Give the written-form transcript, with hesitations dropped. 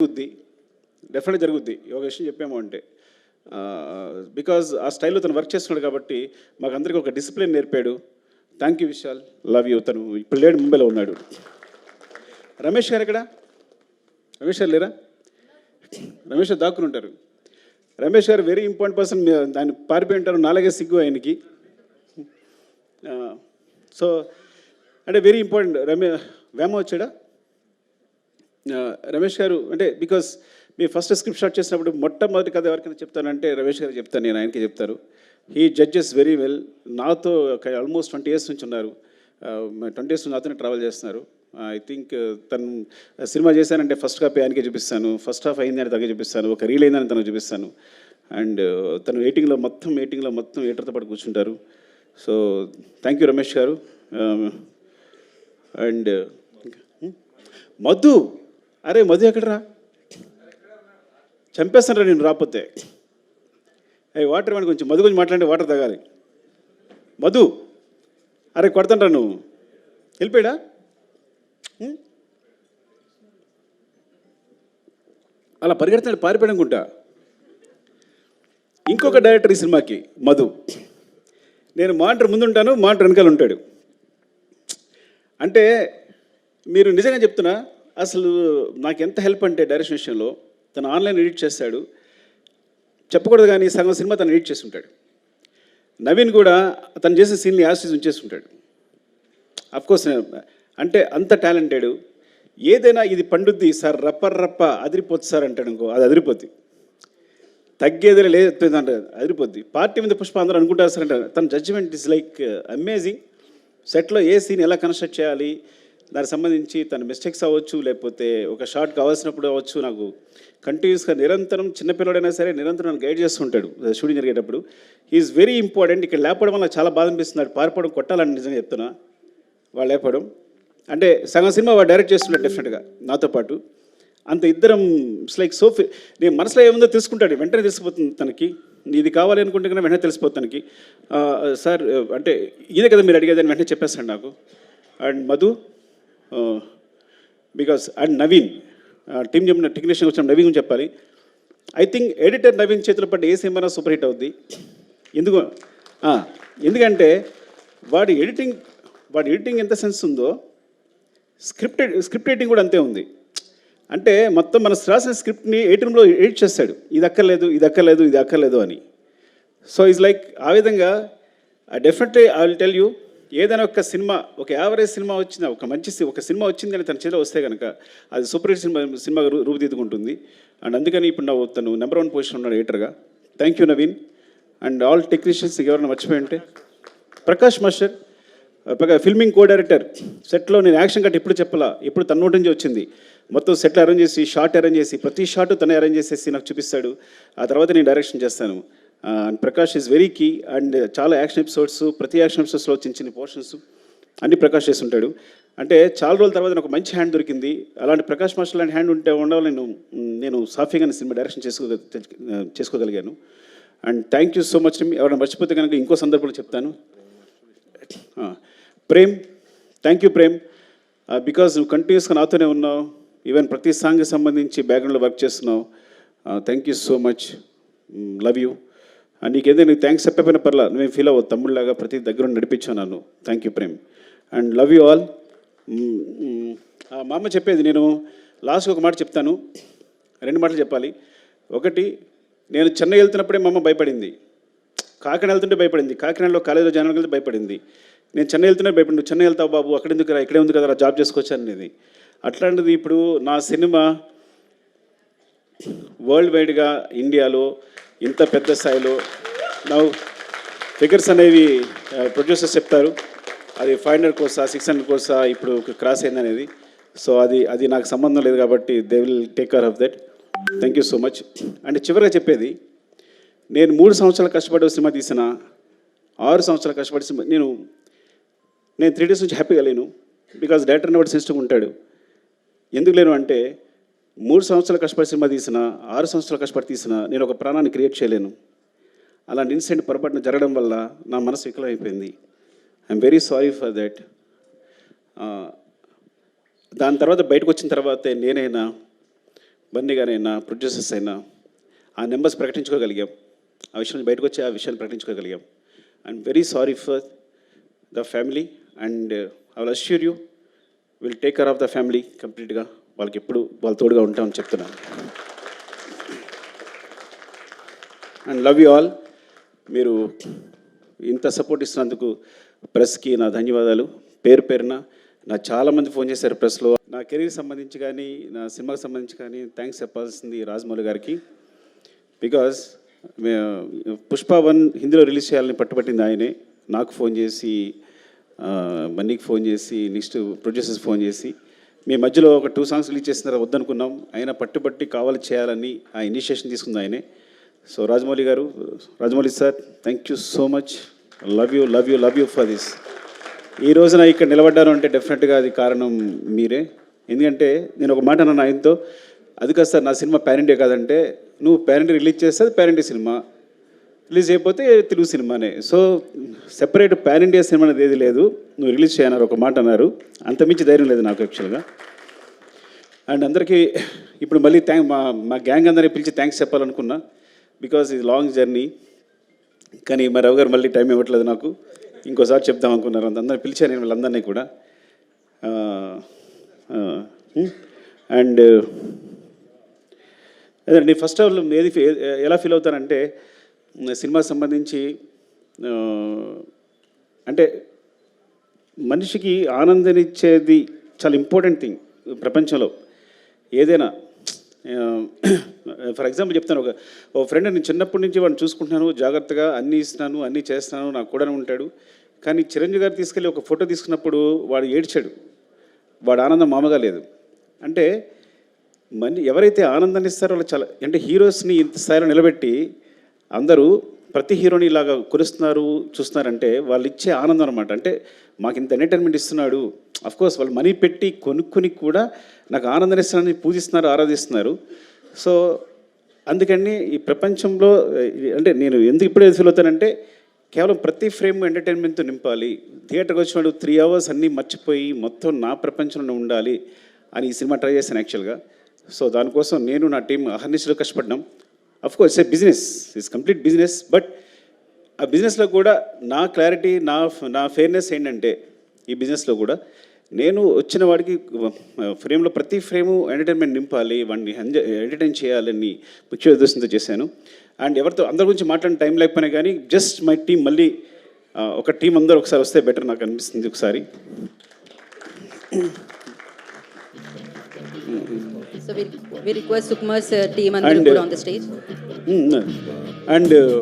జరుగుద్ది, డెఫినెట్గా జరుగుద్ది. ఒక విషయం చెప్పాము అంటే బికాజ్ ఆ స్టైల్లో తను వర్క్ చేస్తున్నాడు కాబట్టి మాకు అందరికీ ఒక డిసిప్లిన్ నేర్పాడు. Thank you Vishal, love you. తను ఇప్పుడు లేడు, ముంబైలో ఉన్నాడు. రమేష్ గారు ఎక్కడ? రమేష్ గారు లేరా? రమేష్ గారు దాక్కుని ఉంటారు. రమేష్ గారు వెరీ ఇంపార్టెంట్ పర్సన్. దాన్ని పారిపోయి ఉంటారు, నాలుగే సిగ్గు ఆయనకి. సో అంటే వెరీ ఇంపార్టెంట్. వేమ వచ్చాడా? రమేష్ గారు అంటే because me first script start చేసినప్పుడు మొట్టమొదటి కథ ఎవరికైనా చెప్తానంటే రమేష్ గారు చెప్తాను, నేను ఆయనకి చెప్తారు. He judges very well. నాతో ఆల్మోస్ట్ 20 years నుంచి ఉన్నారు. 20 years నుంచి నాతోనే ట్రావెల్ చేస్తున్నారు. ఐ థింక్ తను సినిమా చేశానంటే ఫస్ట్ కాపీ ఆయనకే చూపిస్తాను, ఫస్ట్ హాఫ్ అయిందని తనకే చూపిస్తాను, ఒక రీల్ అయిందని తనకు చూపిస్తాను. అండ్ తను ఎయిటింగ్లో మొత్తం ఎయిటర్తో పాటు కూర్చుంటారు. సో థ్యాంక్ యూ రమేష్ గారు. అండ్ మధు, అరే మధు ఎక్కడరా? చంపేస్తానరా నేను రాకపోతే. అయ్యి వాటర్ ఇవ్వండి కొంచెం, మధు గురించి మాట్లాడి వాటర్ తాగాలి. మధు, అరే కొడతాండ్రా నువ్వు, వెళ్ళిపోయాడా? అలా పరిగెడతాడు, పారిపోయాడు అనుకుంటా. ఇంకొక డైరెక్టర్ ఈ సినిమాకి మధు. నేను మానిటర్ ముందుంటాను, మానిటర్ వెనకాల ఉంటాడు. అంటే మీరు నిజంగా చెప్తున్నా, అసలు నాకు ఎంత హెల్ప్ అంటే డైరెక్షన్ విషయంలో. తను ఆన్లైన్ ఎడిట్ చేస్తాడు, చెప్పకూడదు కానీ సగం సినిమా తను ఎడిట్ చేసి ఉంటాడు. నవీన్ కూడా తను చేసే సీన్ని యాసిస్ ఉంచేస్తుంటాడు. అఫ్కోర్స్ అంటే అంత టాలెంటెడ్. ఏదైనా ఇది పండుద్ది సార్, రప్ప అదిరిపోద్ది సార్ అంటాడు అనుకో, అది అదిరిపోద్ది. తగ్గేదే లేదు అంటే అదిరిపోద్ది. పార్టీ మీద పుష్ప అందరూ అనుకుంటారు సార్ అంటే తన జడ్జిమెంట్ ఇస్ లైక్ అమేజింగ్. సెట్లో ఏ సీన్ ఎలా కన్స్ట్రక్ట్ చేయాలి, దానికి సంబంధించి తన మిస్టేక్స్ అవ్వచ్చు, లేకపోతే ఒక షార్ట్ కావాల్సినప్పుడు అవ్వచ్చు, నాకు కంటిన్యూస్గా నిరంతరం, చిన్నపిల్లడైనా సరే నిరంతరం నన్ను గైడ్ చేస్తుంటాడు షూటింగ్ జరిగేటప్పుడు. Is very important. ఇక్కడ లేపడం వల్ల చాలా బాధ అనిపిస్తున్నాడు. పారిపోవడం కొట్టాలని నిజంగా చెప్తున్నా. వాళ్ళు లేపడం అంటే సగం సినిమా వాడు డైరెక్ట్ చేస్తున్నాడు డెఫినెట్గా నాతో పాటు. అంత ఇద్దరం ఇట్స్ లైక్ సోఫీ. నేను మనసులో ఏముందో తెలుసుకుంటాడు, వెంటనే తెలిసిపోతుంది తనకి. ఇది కావాలి అనుకుంటే కన్నా వెంటనే తెలిసిపోతుంది తనకి. సార్ అంటే ఇదే కదా మీరు అడిగేదని వెంటనే చెప్పేస్తాడు నాకు. And Madhu because and Naveen team చెప్పిన టెక్నీషియన్ వచ్చిన నవీన్ గురించి చెప్పాలి. ఐ థింక్ ఎడిటర్ నవీన్ చేతులు పడ్డ ఏ సినిమా సూపర్ హిట్ అవుద్ది. ఎందుకంటే వాడి ఎడిటింగ్ ఎంత సెన్స్ ఉందో స్క్రిప్ట్ రైటింగ్ కూడా అంతే ఉంది. అంటే మొత్తం మన రాసిన స్క్రిప్ట్ని 8 roomలో ఎడిట్ చేస్తాడు, ఇది అక్కర్లేదు అని. సో ఈజ్ లైక్ ఆ విధంగా definitely I will tell you, ఏదైనా ఒక సినిమా, ఒక యావరేజ్ సినిమా వచ్చిన, ఒక సినిమా వచ్చింది అని తన చేతిలో వస్తే కనుక అది సూపర్ హిట్ సినిమాగా రూపుదిద్దుకుంటుంది. అండ్ అందుకని ఇప్పుడు తను నెంబర్ 1 పొజిషన్ ఉన్నాడు ఎడిటర్గా. Thank you Naveen. And all technicians ఎవరైనా మర్చిపోయి ఉంటే, Prakash master filming co director. సెట్లో నేను యాక్షన్ కట్ ఇప్పుడు చెప్పాలా, ఇప్పుడు తన నోటి నుంచి వచ్చింది. మొత్తం సెట్లు అరేంజ్ చేసి, షార్ట్ అరేంజ్ చేసి, ప్రతి షార్ట్ తనే అరేంజ్ చేసేసి నాకు చూపిస్తాడు. ఆ తర్వాత నేను డైరెక్షన్ చేస్తాను. And Prakash is very key. And చాలా యాక్షన్ ఎపిసోడ్స్, ప్రతి యాక్షన్ ఎపిసోడ్స్లో చిన్న పోర్షన్స్ అన్నీ ప్రకాష్ చేస్తుంటాడు. అంటే చాలా రోజుల తర్వాత నాకు మంచి హ్యాండ్ దొరికింది. అలాంటి ప్రకాష్ మాస్టర్ లాంటి హ్యాండ్ ఉండాలి నేను సాఫీగా సినిమా డైరెక్షన్ చేసుకోగలిగాను. And thank you so much. ఎవరైనా మర్చిపోతే కనుక ఇంకో సందర్భంలో చెప్తాను. Prem, thank you Prem, because నువ్వు కంటిన్యూస్గా నాతోనే ఉన్నావు. ఈవెన్ ప్రతి సాంగ్కి సంబంధించి బ్యాక్గ్రౌండ్లో వర్క్ చేస్తున్నావు. Thank you so much, love you. నీకేదైనా థ్యాంక్స్ చెప్పకపోయినా పర్లా, నువ్వేం ఫీల్ అవ్వదు, తమ్ముళ్ళలాగా ప్రతి దగ్గర నడిపించావు నన్ను. Thank you Prem. And love you all. మా అమ్మ చెప్పేది, నేను లాస్ట్కి ఒక మాట చెప్తాను, 2 మాటలు చెప్పాలి. ఒకటి, నేను చెన్నై వెళ్తున్నప్పుడే మా అమ్మ భయపడింది, కాకినాడ వెళ్తుంటే భయపడింది, కాకినాడలో కాలేజీలో జాయిన్ వెళ్తే భయపడింది. నేను చెన్నై వెళ్తున్నా భయపడి, నువ్వు చెన్నై వెళ్తావు బాబు, అక్కడెందుకు రా, ఇక్కడే ఉంది కదా జాబ్ చేసుకోవచ్చు అనేది. అట్లాంటిది ఇప్పుడు నా సినిమా వరల్డ్ వైడ్గా ఇండియాలో ఇంత పెద్ద స్థాయిలో నా ఫిగర్స్ అనేవి ప్రొడ్యూసర్స్ చెప్తారు, అది 500 crores 600 crores ఇప్పుడు క్రాస్ అయింది అనేది. సో అది నాకు సంబంధం లేదు కాబట్టి they will take care of that. Thank you so much. అంటే చివరిగా చెప్పేది, నేను 3 సంవత్సరాలు కష్టపడి సినిమా తీసిన, 6 సంవత్సరాలు కష్టపడి సినిమా నేను 3 days నుంచి హ్యాపీగా లేను. బికాజ్ డైరెక్టర్ అనేవాడు సిస్టమ్ ఉంటాడు. ఎందుకు లేను అంటే 3 సంవత్సరాలు కష్టపడి సినిమా తీసిన, 6 సంవత్సరాలు కష్టపడి తీసిన, నేను ఒక ప్రాణాన్ని క్రియేట్ చేయలేను. అలాంటి ఇన్సిడెంట్ పొరపాటున జరగడం వల్ల నా మనసు వికలమైపోయింది. I'm very sorry for that. దాని తర్వాత బయటకు వచ్చిన తర్వాతే నేనైనా బన్నీ గారైనా ప్రొడ్యూసర్స్ అయినా ఆ నెంబర్స్ ప్రకటించుకోగలిగాం, ఆ విషయం బయటకు వచ్చి ఆ విషయాన్ని ప్రకటించుకోగలిగాం. I'm very sorry for the family and I will assure you will take care of the family కంప్లీట్గా. వాళ్ళకి ఎప్పుడు వాళ్ళ తోడుగా ఉంటామని చెప్తున్నాను. And love you all. మీరు ఇంత సపోర్ట్ ఇస్తున్నందుకు ప్రెస్కి నా ధన్యవాదాలు. పేరు పేరున నాకు చాలామంది ఫోన్ చేశారు ప్రెస్లో. నా కెరీర్ సంబంధించి కానీ నా సినిమాకి సంబంధించి కానీ థ్యాంక్స్ చెప్పాల్సింది రాజమౌళి గారికి. బికాజ్ పుష్ప 1 హిందీలో రిలీజ్ చేయాలని పట్టుబట్టింది ఆయనే. నాకు ఫోన్ చేసి, బన్నీకి ఫోన్ చేసి, నెక్స్ట్ ప్రొడ్యూసర్స్ ఫోన్ చేసి, మీ మధ్యలో ఒక 2 సాంగ్స్ రిలీజ్ చేసిన తర్వాత వద్దనుకున్నాం, ఆయన పట్టుబట్టి కావాలి చేయాలని ఆ ఇనిషియేషన్ తీసుకుంది ఆయనే. సో రాజమౌళి గారు, Rajamouli sir, thank you so much. Love you love you love you for this. ఈ రోజున ఇక్కడ నిలబడ్డాను అంటే డెఫినెట్గా అది కారణం మీరే. ఎందుకంటే నేను ఒక మాట అన్నాను ఆయనతో, అది కాదు సార్ నా సినిమా పాన్ ఇండియా కాదంటే, నువ్వు పాన్ ఇండియా రిలీజ్ చేస్తే అది పాన్ ఇండియా సినిమా, రిలీజ్ అయిపోతే తెలుగు సినిమానే. So separate pan India cinema అనేది ఏది లేదు, నువ్వు రిలీజ్ చేయన్నారు ఒక మాట అన్నారు. అంతమించి ధైర్యం లేదు నాకు యాక్చువల్గా. అండ్ అందరికీ ఇప్పుడు మళ్ళీ మా గ్యాంగ్ అందరినీ పిలిచి థ్యాంక్స్ చెప్పాలనుకున్నా, బికాజ్ ఇది లాంగ్ జర్నీ. కానీ మా రవి గారు మళ్ళీ టైం ఇవ్వట్లేదు నాకు, ఇంకోసారి చెప్దాం అనుకున్నారు. అందరినీ పిలిచాను నేను వీళ్ళందరినీ కూడా. అండ్ అదే నేను ఫస్ట్ ఆఫ్ ఆల్ ఎలా ఫీల్ అవుతానంటే, సినిమా సంబంధించి అంటే మనిషికి ఆనందాన్నిచ్చేది చాలా ఇంపార్టెంట్ థింగ్ ప్రపంచంలో ఏదైనా. ఫర్ ఎగ్జాంపుల్ చెప్తాను, ఒక ఫ్రెండ్, నేను చిన్నప్పటి నుంచి వాడిని చూసుకుంటున్నాను, జాగ్రత్తగా అన్నీ ఇస్తున్నాను, అన్నీ చేస్తున్నాను, నాకు కూడా ఉంటాడు. కానీ చిరంజీవి గారు తీసుకెళ్ళి ఒక ఫోటో తీసుకున్నప్పుడు వాడు ఏడ్చాడు. వాడు ఆనందం మామూలుగా లేదు. అంటే ఎవరైతే ఆనందాన్ని ఇస్తారో వాళ్ళు చాలా, అంటే హీరోస్ని ఇంత స్థాయిలో నిలబెట్టి అందరూ ప్రతి హీరోని ఇలాగా కొలుస్తున్నారు చూస్తున్నారంటే వాళ్ళు ఇచ్చే ఆనందం అనమాట. అంటే మాకు ఇంత ఎంటర్టైన్మెంట్ ఇస్తున్నాడు, అఫ్కోర్స్ వాళ్ళు మనీ పెట్టి కొనుక్కొని కూడా నాకు ఆనందాన్ని ఇస్తున్నారని పూజిస్తున్నారు, ఆరాధిస్తున్నారు. సో అందుకని ఈ ప్రపంచంలో అంటే నేను ఎందుకు ఇప్పుడే ఫీల్ అవుతానంటే, కేవలం ప్రతి ఫ్రేమ్ ఎంటర్టైన్మెంట్తో నింపాలి. థియేటర్కి వచ్చినాడు 3 hours అన్నీ మర్చిపోయి మొత్తం నా ప్రపంచంలో ఉండాలి అని ఈ సినిమా ట్రై చేశాను యాక్చువల్గా. సో దానికోసం నేను నా టీం అహర్నిశలో కష్టపడ్డాం. Of course it's a business, it's complete business. But ఆ బిజినెస్లో కూడా నా క్లారిటీ, నా ఫెయిర్నెస్ ఏంటంటే, ఈ బిజినెస్లో కూడా నేను వచ్చిన వాడికి ఫ్రేమ్లో ప్రతి ఫ్రేము ఎంటర్టైన్మెంట్ నింపాలి, వాడిని ఎంటర్టైన్ చేయాలని ముఖ్య ఉద్దేశంతో చేశాను. అండ్ ఎవరితో అందరి గురించి మాట్లాడిన టైం లేకపోయినా కానీ జస్ట్ మై టీం మళ్ళీ ఒక టీం అందరూ ఒకసారి వస్తే బెటర్ నాకు అనిపిస్తుంది ఒకసారి. So we request Sukumar's team and on the stage. And